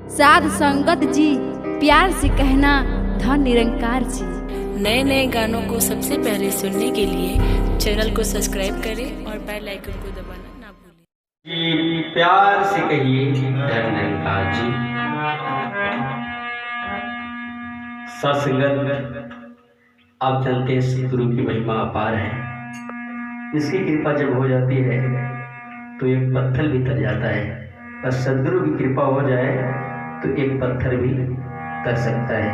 साध संगत जी, प्यार से कहना धन निरंकार जी। नए नए गानों को सबसे पहले सुनने के लिए चैनल को सब्सक्राइब करें और बेल आइकन को दबाना ना भूलें। कि प्यार से कहिए धन निरंकार जी। सत्संगत, आप जानते हैं सदगुरु की महिमा अपार है। इसकी कृपा जब हो जाती है तो एक पत्थर भी तर जाता है, और सदगुरु की कृपा हो जाए तो एक पत्थर भी कर सकता है।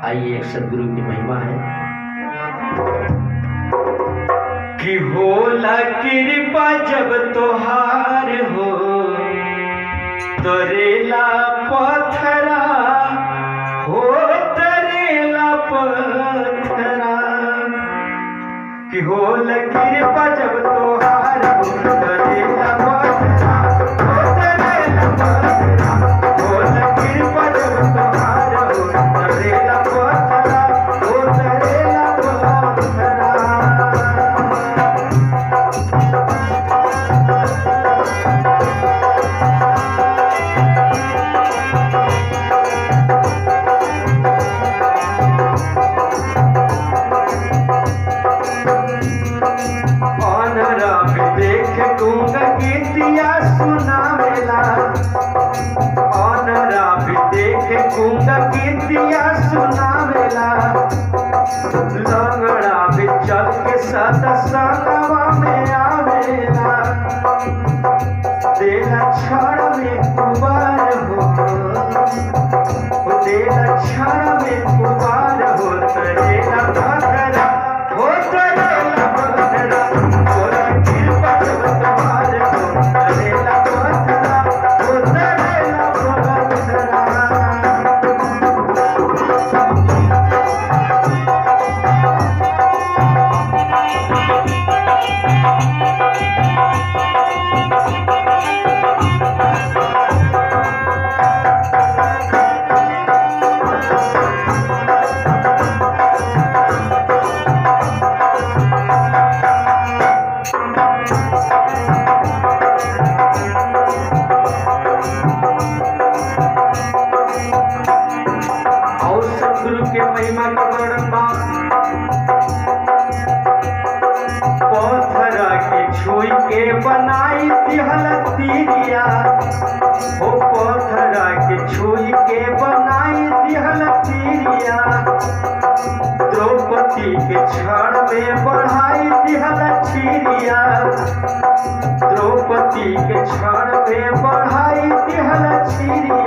आइए, एक सदगुरु की महिमा है कि होला कृपा जब तोहार हो, तरेला पत्थरा हो, तरेला पत्थरा कि होला कृपा जब तोहार हो, तरेला पत्थरा हो, तरेला पत्थरा होला कृपा जब तोहार हो, तरेला पत्थरा हो, तरेला पत्थरा। गीतिया सुनावेला ऑनरा भी देखे कुंगा गीतिया सुनावेला, लंगड़ा भी चल के सदा सनवा में आवेला, देला क्षण में कुबार हो, देला क्षण में कुबार हो, तरेला पत्थरा हो, तरेला पत्थरा होला कृपा जब तोहार हो, तरेला पत्थरा हो, तरेला पत्थरा। और सदगुरु के महिमा का वर्णन पत्थरा के छुई के बनाई दिहल तीरिया हो, पत्थरा के छुई के बनाई दिहल तीरिया, द्रौपदी के क्षण में बढ़ाई दिहल छीरिया, द्रौपदी के क्षण में बढ़ाई दिहल छीरिया।